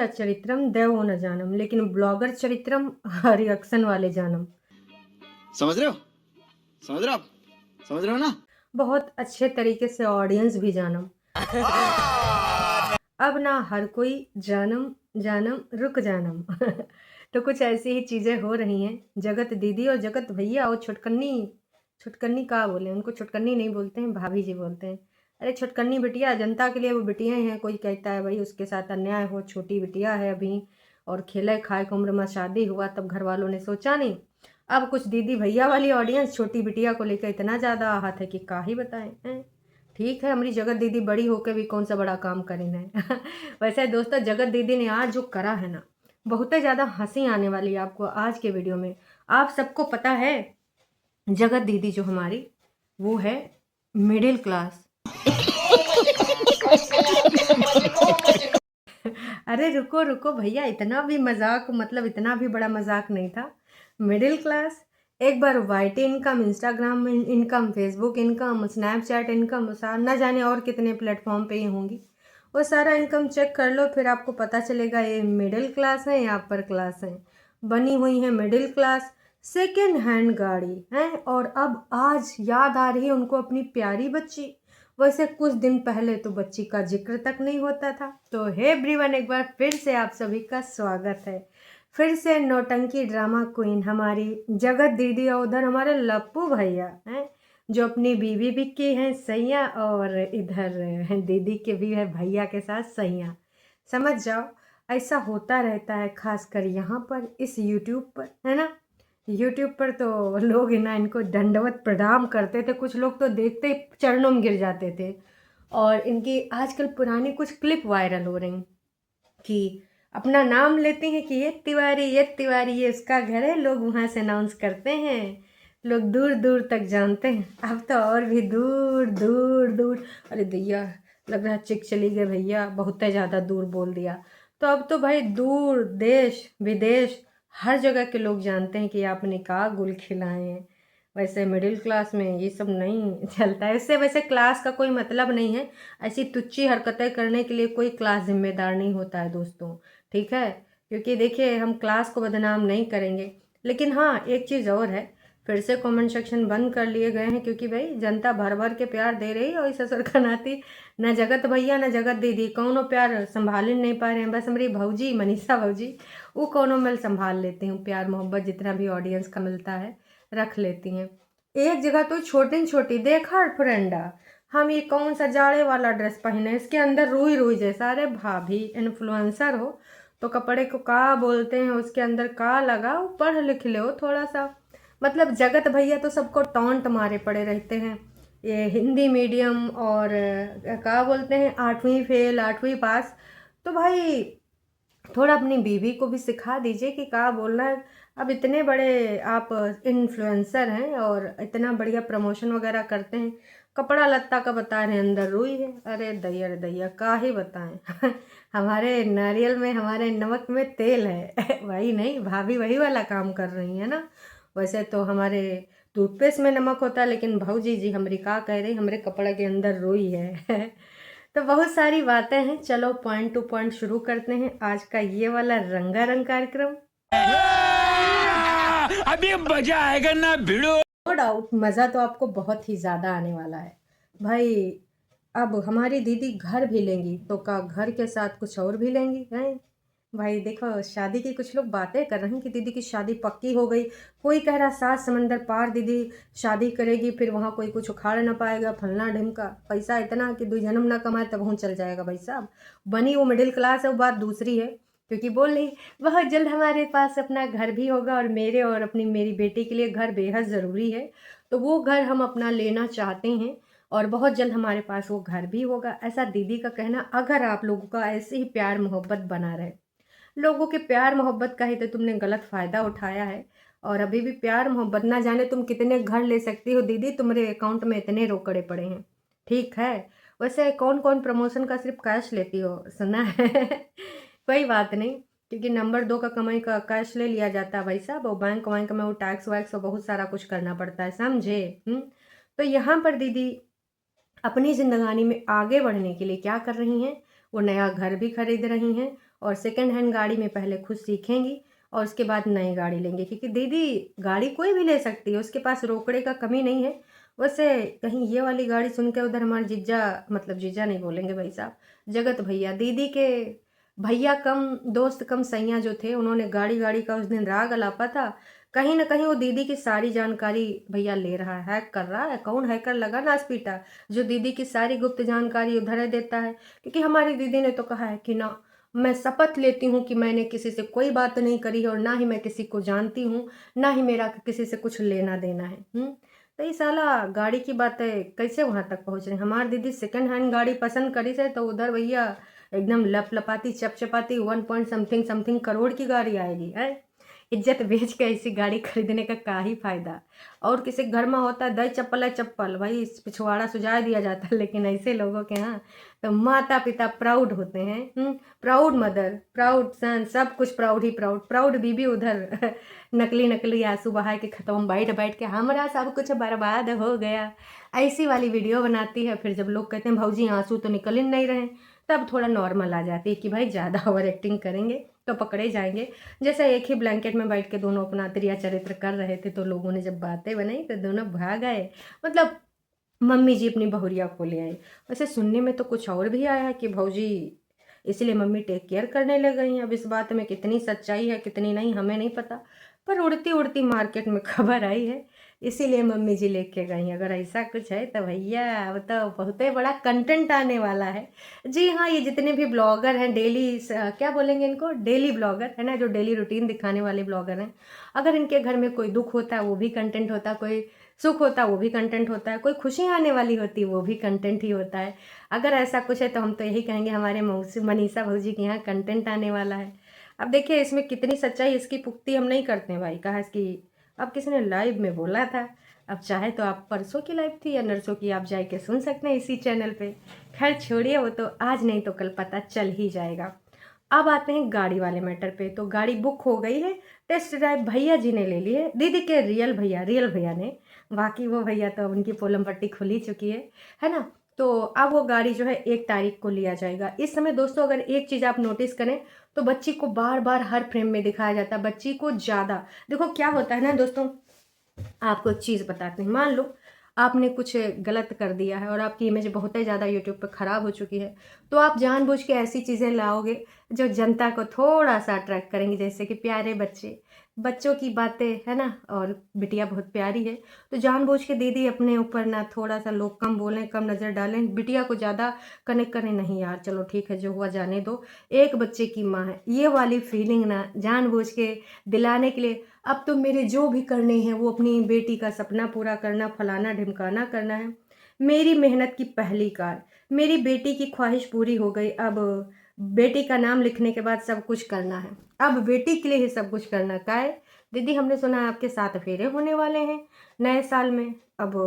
चरित्रम देवो न जानम, लेकिन ब्लॉगर चरित्रम रिएक्शन वाले जानम। समझ रहे हो? समझ रहे हो आप? समझ रहे हो ना? बहुत अच्छे तरीके से ऑडियंस भी जानम। अब ना हर कोई जानम जानम रुक जानम। तो कुछ ऐसी ही चीज़ें हो रही हैं। जगत दीदी और जगत भैया और छुटकन्नी, छुटकन्नी का बोले, उनको छुटकन्नी नहीं बोलते हैं, भाभी जी बोलते हैं। अरे छुटकन्नी बिटिया, जनता के लिए वो बिटिया हैं। कोई कहता है भाई उसके साथ अन्याय हो, छोटी बिटिया है अभी और खेले खाए की उम्र में शादी हुआ, तब घर वालों ने सोचा नहीं। अब कुछ दीदी भैया वाली ऑडियंस छोटी बिटिया को लेकर इतना ज़्यादा आहत है कि का ही बताएं हैं। ठीक है, हमारी जगत दीदी बड़ी होकर भी कौन सा बड़ा काम करी है। वैसे दोस्तों, जगत दीदी ने आज जो करा है ना, बहुत ही ज़्यादा हंसी आने वाली है आपको आज के वीडियो में। आप सबको पता है जगत दीदी जो हमारी, वो है मिडिल क्लास। अरे रुको रुको भैया, इतना भी मजाक, मतलब इतना भी बड़ा मजाक नहीं था। मिडिल क्लास, एक बार YT income, Instagram income, Facebook income, Snapchat income, न जाने और कितने प्लेटफॉर्म पे ये होंगी, वो सारा इनकम चेक कर लो, फिर आपको पता चलेगा ये मिडिल क्लास है या अपर क्लास है। बनी हुई है मिडिल क्लास, सेकेंड हैंड गाड़ी है, और अब आज याद आ रही है उनको अपनी प्यारी बच्ची। वैसे कुछ दिन पहले तो बच्ची का जिक्र तक नहीं होता था। तो हे एवरीवन, एक बार फिर से आप सभी का स्वागत है। फिर से नौटंकी ड्रामा क्वीन हमारी जगत दीदी और उधर हमारे लप्पू भैया हैं, जो अपनी बीवी भी की हैं सैया, और इधर दीदी के भी है भैया के साथ सैया। समझ जाओ, ऐसा होता रहता है, खासकर यहाँ पर इस यूट्यूब पर, है ना। यूट्यूब पर तो लोग ना इनको दंडवत प्रणाम करते थे, कुछ लोग तो देखते ही चरणों में गिर जाते थे। और इनकी आजकल पुरानी कुछ क्लिप वायरल हो रही कि अपना नाम लेते हैं कि ये तिवारी ये उसका घर है, लोग वहाँ से अनाउंस करते हैं, लोग दूर दूर तक जानते हैं। अब तो और भी दूर दूर दूर, अरे दैया, लग रहा चिक चली गए भैया, बहुत ही ज़्यादा दूर बोल दिया। तो अब तो भाई दूर देश विदेश हर जगह के लोग जानते हैं कि आपने कहा गुल खिलाए हैं। वैसे मिडिल क्लास में ये सब नहीं चलता है। इससे वैसे क्लास का कोई मतलब नहीं है, ऐसी तुच्छी हरकतें करने के लिए कोई क्लास जिम्मेदार नहीं होता है दोस्तों, ठीक है। क्योंकि देखिए, हम क्लास को बदनाम नहीं करेंगे, लेकिन हाँ एक चीज़ और है, फिर से कमेंट सेक्शन बंद कर लिए गए हैं, क्योंकि भाई जनता भर भर के प्यार दे रही है, और इस असर का नाती न जगत भैया न जगत दीदी कौनो प्यार संभाल ही नहीं पा रहे हैं। बस हमारी भौजी मनीषा भौजी, वो कौनो मैं संभाल लेती हूँ, प्यार मोहब्बत जितना भी ऑडियंस का मिलता है रख लेती हैं। एक जगह तो छोटी छोटी देखा फ्रेंडा, हम ये कौन सा जाड़े वाला ड्रेस पहने, इसके अंदर रुई रुई जैसा। अरे भाभी, इन्फ्लुएंसर हो तो कपड़े को का बोलते हैं, उसके अंदर का लगा, पढ़ लिख ले हो थोड़ा सा। मतलब जगत भैया तो सबको टॉन्ट मारे पड़े रहते हैं, ये हिंदी मीडियम और का बोलते हैं 8वीं फेल 8वीं पास। तो भाई थोड़ा अपनी बीवी को भी सिखा दीजिए कि क्या बोलना है। अब इतने बड़े आप इन्फ्लुएंसर हैं और इतना बढ़िया प्रमोशन वगैरह करते हैं, कपड़ा लत्ता का बता रहे हैं अंदर रुई है। अरे दैया का ही बताएं। हमारे नारियल में, हमारे नमक में तेल है। वही नहीं, भाभी वही वाला काम कर रही है ना। वैसे तो हमारे टूथपेस्ट में नमक होता है, लेकिन भाऊजी जी हमारी का कह रही, हमारे कपड़े के अंदर रुई है। तो बहुत सारी बातें हैं, चलो पॉइंट टू पॉइंट शुरू करते हैं आज का ये वाला रंगारंग कार्यक्रम। अभी मजा आएगा ना भिड़ो। नो डाउट मज़ा तो आपको बहुत ही ज़्यादा आने वाला है भाई। अब हमारी दीदी घर भी लेंगी तो का घर के साथ कुछ और भी लेंगी हैं भाई। देखो, शादी की कुछ लोग बातें कर रहे हैं कि दीदी की शादी पक्की हो गई, कोई कह रहा 7 समंदर पार दीदी शादी करेगी, फिर वहाँ कोई कुछ उखाड़ ना पाएगा, फलना ढिमका, पैसा इतना कि 2 जन्म ना कमाए तब वहाँ चल जाएगा। भाई साहब, बनी वो मिडिल क्लास है, वो बात दूसरी है, क्योंकि बोल रही बहुत जल्द हमारे पास अपना घर भी होगा, और मेरे और अपनी मेरी बेटी के लिए घर बेहद ज़रूरी है, तो वो घर हम अपना लेना चाहते हैं, और बहुत जल्द हमारे पास वो घर भी होगा, ऐसा दीदी का कहना। अगर आप लोगों का ऐसे ही प्यार मोहब्बत बना रहे, लोगों के प्यार मोहब्बत का ही तो तुमने गलत फ़ायदा उठाया है, और अभी भी प्यार मोहब्बत, ना जाने तुम कितने घर ले सकती हो दीदी, तुम्हारे अकाउंट में इतने रोकड़े पड़े हैं। ठीक है, वैसे कौन कौन प्रमोशन का सिर्फ कैश लेती हो, सुना है। कोई बात नहीं, क्योंकि नंबर 2 का कमाई का कैश ले लिया जाता है भाई साहब, और बैंक वैंक में वो टैक्स वैक्स और बहुत सारा कुछ करना पड़ता है, समझे। तो यहाँ पर दीदी अपनी ज़िंदगानी में आगे बढ़ने के लिए क्या कर रही हैं, वो नया घर भी खरीद रही हैं, और सेकंड हैंड गाड़ी में पहले खुद सीखेंगी और उसके बाद नई गाड़ी लेंगे, क्योंकि दीदी गाड़ी कोई भी ले सकती है, उसके पास रोकड़े का कमी नहीं है। वैसे कहीं ये वाली गाड़ी सुन के उधर हमारे जीजा, मतलब जीजा नहीं बोलेंगे भाई साहब, जगत भैया, दीदी के भैया कम दोस्त कम सैया जो थे, उन्होंने गाड़ी गाड़ी का उस दिन राग अलापा था। कहीं ना कहीं वो दीदी की सारी जानकारी भैया ले रहा है, हैक कर रहा है। कौन हैकर लगा नासपीटा जो दीदी की सारी गुप्त जानकारी उधर देता है? क्योंकि हमारी दीदी ने तो कहा है कि ना, मैं शपथ लेती हूँ कि मैंने किसी से कोई बात नहीं करी है और ना ही मैं किसी को जानती हूँ, ना ही मेरा किसी से कुछ लेना देना है। तो ये साला गाड़ी की बातें कैसे वहाँ तक पहुँच रही? हमारी दीदी सेकंड हैंड गाड़ी पसंद करी से तो उधर भैया एकदम लपलपाती चपचपाती 1 पॉइंट समथिंग समथिंग करोड़ की गाड़ी आएगी है। इज्जत बेच के ऐसी गाड़ी खरीदने का ही फायदा? और किसी घर में होता है दही चप्पल है चप्पल, भाई पिछवाड़ा सुझा दिया जाता है, लेकिन ऐसे लोगों के यहाँ तो माता पिता प्राउड होते हैं। प्राउड मदर, प्राउड सन, सब कुछ प्राउड ही प्राउड। प्राउड बीबी उधर नकली नकली आंसू बहा के खत्म, बैठ बैठ के हमारा सब कुछ बर्बाद हो गया, ऐसी वाली वीडियो बनाती है। फिर जब लोग कहते हैं भाऊजी आंसू तो निकल ही नहीं रहे, तब थोड़ा नॉर्मल आ जाती है कि भाई ज़्यादा ओवर एक्टिंग करेंगे तो पकड़े जाएंगे। जैसे एक ही ब्लैंकेट में बैठ के दोनों अपना त्रिया चरित्र कर रहे थे, तो लोगों ने जब बातें बनाई तो दोनों भाग आए, मतलब मम्मी जी अपनी बहुरिया को ले आई। वैसे सुनने में तो कुछ और भी आया है कि भाऊजी इसलिए मम्मी टेक केयर करने लग गई हैं। अब इस बात में कितनी सच्चाई है कितनी नहीं हमें नहीं पता, पर उड़ती उड़ती मार्केट में खबर आई है, इसीलिए मम्मी जी लेके गई। अगर ऐसा कुछ है तो भैया वो तो बहुत ही बड़ा कंटेंट आने वाला है। जी हाँ, ये जितने भी ब्लॉगर हैं डेली, क्या बोलेंगे इनको, डेली ब्लॉगर है ना, जो डेली रूटीन दिखाने वाले ब्लॉगर हैं, अगर इनके घर में कोई दुख होता है वो भी कंटेंट होता है, कोई सुख होता है वो भी कंटेंट होता है, कोई खुशी आने वाली होती है वो भी कंटेंट ही होता है। अगर ऐसा कुछ है तो हम तो यही कहेंगे हमारे मौसी मनीषा भौजी के यहाँ कंटेंट आने वाला है। अब देखिए इसमें कितनी सच्चाई, इसकी पुख्ती हम नहीं करते हैं भाई, कहा इसकी अब किसी ने लाइव में बोला था। अब चाहे तो आप परसों की लाइव थी या नरसों की, आप जाके सुन सकते हैं इसी चैनल पे। खैर छोड़िए, वो तो आज नहीं तो कल पता चल ही जाएगा। अब आते हैं गाड़ी वाले मैटर पे। तो गाड़ी बुक हो गई है, टेस्ट ड्राइव भैया जी ने ले ली है, दीदी के रियल भैया ने। बाकी वो भैया तो अब उनकी पोलम पट्टी खुल ही चुकी है ना। तो अब वो गाड़ी जो है 1 तारीख को लिया जाएगा। इस समय दोस्तों अगर एक चीज़ आप नोटिस करें तो बच्ची को बार बार हर फ्रेम में दिखाया जाता है, बच्ची को ज़्यादा। देखो क्या होता है ना दोस्तों, आपको एक चीज़ बताते हैं। मान लो आपने कुछ गलत कर दिया है और आपकी इमेज बहुत ही ज़्यादा यूट्यूब पर ख़राब हो चुकी है, तो आप जानबूझ के ऐसी चीज़ें लाओगे जो जनता को थोड़ा सा अट्रैक्ट करेंगे, जैसे कि प्यारे बच्चों की बातें है ना, और बिटिया बहुत प्यारी है, तो जानबूझ के दीदी अपने ऊपर ना थोड़ा सा लोग कम बोलें, कम नज़र डालें, बिटिया को ज़्यादा कनेक्ट करें। नहीं यार चलो ठीक है, जो हुआ जाने दो, एक बच्चे की माँ है, ये वाली फीलिंग ना जानबूझ के दिलाने के लिए अब तो मेरे जो भी करने हैं वो अपनी बेटी का सपना पूरा करना, फलाना ढिमकाना करना है, मेरी मेहनत की पहली कार, मेरी बेटी की ख्वाहिश पूरी हो गई, अब बेटी का नाम लिखने के बाद सब कुछ करना है, अब बेटी के लिए ही सब कुछ करना का है। दीदी हमने सुना है आपके 7 फेरे होने वाले हैं नए साल में। अब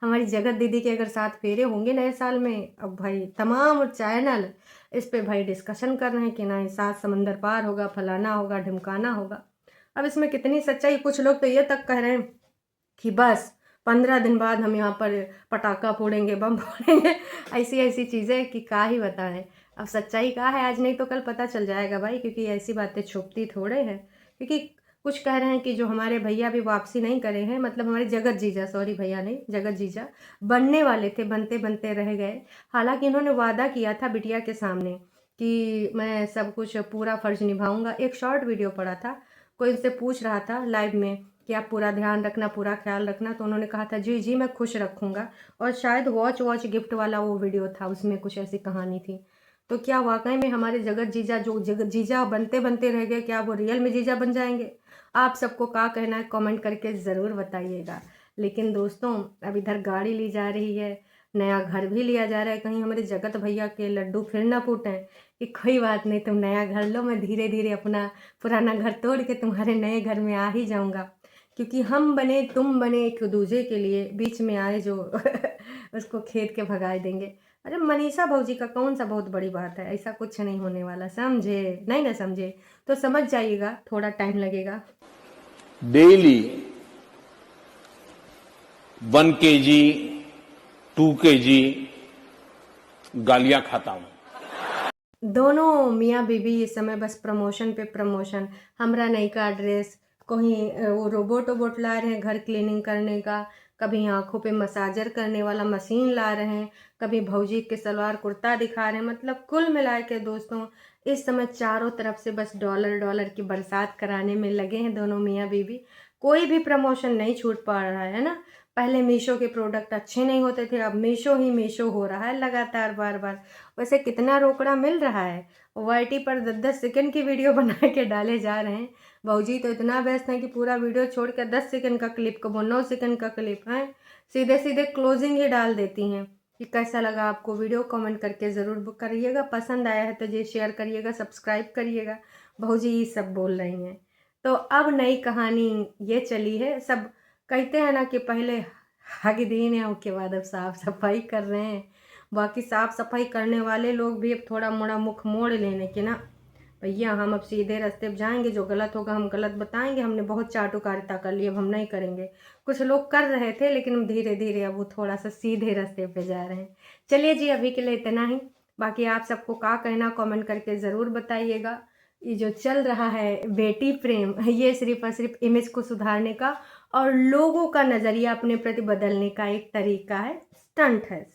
हमारी जगत दीदी के अगर 7 फेरे होंगे नए साल में, अब भाई तमाम चैनल इस पे भाई डिस्कशन कर रहे हैं कि ना 7 समंदर पार होगा, फलाना होगा, ढिमकाना होगा। अब इसमें कितनी सच्चाई, कुछ लोग तो ये तक कह रहे हैं कि बस 15 दिन बाद हम यहाँ पर पटाखा फोड़ेंगे, बम फोड़ेंगे, ऐसी ऐसी चीज़ें कि क्या ही बताएं। अब सच्चाई क्या है, आज नहीं तो कल पता चल जाएगा भाई, क्योंकि ऐसी बातें छुपती थोड़े हैं। क्योंकि कुछ कह रहे हैं कि जो हमारे भैया भी वापसी नहीं करे हैं, मतलब हमारे जगत जीजा, सॉरी भैया नहीं, जगत जीजा बनने वाले थे, बनते बनते रह गए। हालांकि इन्होंने वादा किया था बिटिया के सामने कि मैं सब कुछ पूरा फर्ज निभाऊंगा। एक शॉर्ट वीडियो पड़ा था, कोई उनसे पूछ रहा था लाइव में कि आप पूरा ध्यान रखना, पूरा ख्याल रखना, तो उन्होंने कहा था जी जी मैं खुश रखूँगा। और शायद वॉच गिफ्ट वाला वो वीडियो था, उसमें कुछ ऐसी कहानी थी। तो क्या वाकई में हमारे जगत जीजा, जो जगत जीजा बनते बनते रह गए, क्या वो रियल में जीजा बन जाएंगे? आप सबको क्या कहना है कमेंट करके ज़रूर बताइएगा। लेकिन दोस्तों अब इधर गाड़ी ली जा रही है, नया घर भी लिया जा रहा है, कहीं हमारे जगत भैया के लड्डू फिर ना फूटें कि कोई बात नहीं तुम नया घर लो, मैं धीरे धीरे अपना पुराना घर तोड़ के तुम्हारे नए घर में आ ही जाऊंगा। क्योंकि हम बने तुम बने एक दूसरे के लिए, बीच में आए जो उसको खेद के भगा देंगे। अरे मनीषा भौजी का कौन सा बहुत बड़ी बात है, ऐसा कुछ नहीं होने वाला, समझे? नहीं ना समझे तो समझ जाइएगा, थोड़ा टाइम लगेगा। डेली 1 kg 2 kg गालियां खाता हूं। दोनों मियाँ बीवी इस समय बस प्रमोशन पे प्रमोशन, हमरा नई का ड्रेस, कहीं वो रोबोट वोबोट ला रहे हैं घर क्लीनिंग करने का, कभी आँखों पे मसाजर करने वाला मशीन ला रहे हैं, कभी भौजी के सलवार कुर्ता दिखा रहे हैं। मतलब कुल मिला के दोस्तों इस समय चारों तरफ से बस डॉलर डॉलर की बरसात कराने में लगे हैं दोनों मियाँ बीवी। कोई भी प्रमोशन नहीं छूट पा रहा है ना। पहले मीशो के प्रोडक्ट अच्छे नहीं होते थे, अब मीशो ही मीशो हो रहा है लगातार बार बार। वैसे कितना रोकड़ा मिल रहा है, वाईटी पर 10-10 सेकंड की वीडियो बना के डाले जा रहे हैं। भाऊजी तो इतना व्यस्त हैं कि पूरा वीडियो छोड़ कर 10 सेकंड का क्लिप को 9 सेकंड का क्लिप है सीधे सीधे क्लोजिंग ही डाल देती हैं। कि कैसा लगा आपको वीडियो, कमेंट करके ज़रूर करिएगा। पसंद आया है तो जी शेयर करिएगा, सब्सक्राइब करिएगा। भाऊजी ये सब बोल रही हैं। तो अब नई कहानी ये चली है, सब कहते हैं ना कि पहले हग दिन है उसके बाद अब साफ़ सफाई कर रहे हैं। बाकी साफ़ सफाई करने वाले लोग भी अब थोड़ा मोड़ा मुख मोड़ लेने के ना, भैया हम अब सीधे रास्ते पर जाएंगे, जो गलत होगा हम गलत बताएंगे, हमने बहुत चाटुकारिता कर ली, अब हम नहीं करेंगे। कुछ लोग कर रहे थे लेकिन हम धीरे धीरे अब वो थोड़ा सा सीधे रास्ते पे जा रहे हैं। चलिए जी अभी के लिए इतना ही। बाकी आप सबको क्या कहना कमेंट करके ज़रूर बताइएगा। ये जो चल रहा है बेटी प्रेम, ये सिर्फ और सिर्फ इमेज को सुधारने का और लोगों का नज़रिया अपने प्रति बदलने का एक तरीका है, स्टंट है।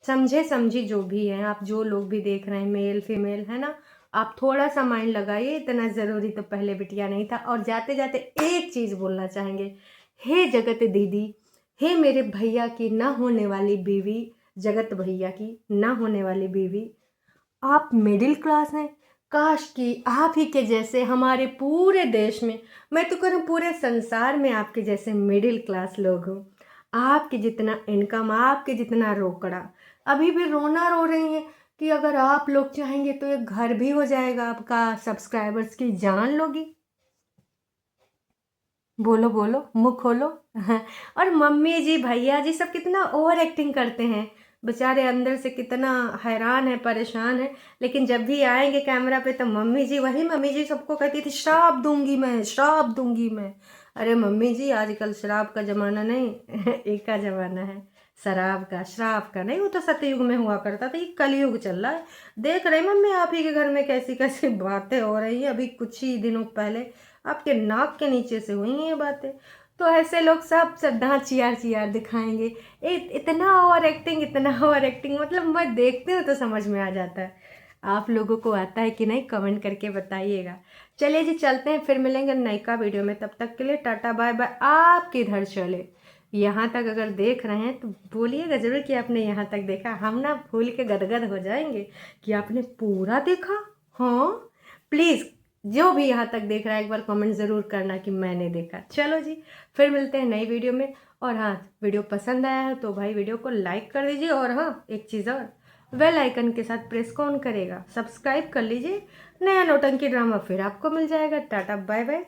समझे समझी जो भी है, आप जो लोग भी देख रहे हैं मेल फीमेल है ना, आप थोड़ा सा माइंड लगाइए। इतना ज़रूरी तो पहले बिटिया नहीं था। और जाते जाते एक चीज़ बोलना चाहेंगे, हे जगत दीदी, हे मेरे भैया की ना होने वाली बीवी, जगत भैया की ना होने वाली बीवी, आप मिडिल क्लास हैं। काश कि आप ही के जैसे हमारे पूरे देश में, मैं तो करूँ पूरे संसार में आपके जैसे मिडिल क्लास लोग हों। आपके जितना इनकम, आपके जितना रोकड़ा। अभी भी रोना रो रही हैं कि अगर आप लोग चाहेंगे तो एक घर भी हो जाएगा आपका, सब्सक्राइबर्स की जान लोगी। बोलो बोलो, मुँह खोलो। और मम्मी जी भैया जी सब कितना ओवर एक्टिंग करते हैं, बेचारे अंदर से कितना हैरान है, परेशान है। लेकिन जब भी आएंगे कैमरा पे तो मम्मी जी, वही मम्मी जी सबको कहती थी श्राप दूंगी मैं, श्राप दूंगी मैं। अरे मम्मी जी आजकल श्राप का ज़माना नहीं एक का ज़माना है, शराब का, श्राप का नहीं। वो तो सतयुग में हुआ करता था, ये कलयुग चल रहा है। देख रहे मम्मी आप ही के घर में कैसी कैसी बातें हो रही है। अभी कुछ ही दिनों पहले आपके नाक के नीचे से हुई हैं ये बातें। तो ऐसे लोग सब दांत चियार चियार दिखाएंगे। इतना ओवर एक्टिंग, इतना ओवर एक्टिंग, मतलब मैं देखती हूँ तो समझ में आ जाता है। आप लोगों को आता है कि नहीं कमेंट करके बताइएगा। चलिए जी चलते हैं, फिर मिलेंगे नयका वीडियो में। तब तक के लिए टाटा बाय बाय। आप किधर चले, यहाँ तक अगर देख रहे हैं तो बोलिएगा ज़रूर कि आपने यहाँ तक देखा। हम ना भूल के गदगद हो जाएंगे कि आपने पूरा देखा। हाँ प्लीज़, जो भी यहाँ तक देख रहा है एक बार कमेंट ज़रूर करना कि मैंने देखा। चलो जी फिर मिलते हैं नई वीडियो में। और हाँ, वीडियो पसंद आया है तो भाई वीडियो को लाइक कर दीजिए। और हाँ एक चीज़ और, बेल आइकन के साथ प्रेस कौन करेगा, सब्सक्राइब कर लीजिए। नया नौटंकी ड्रामा फिर आपको मिल जाएगा। Tata bye bye.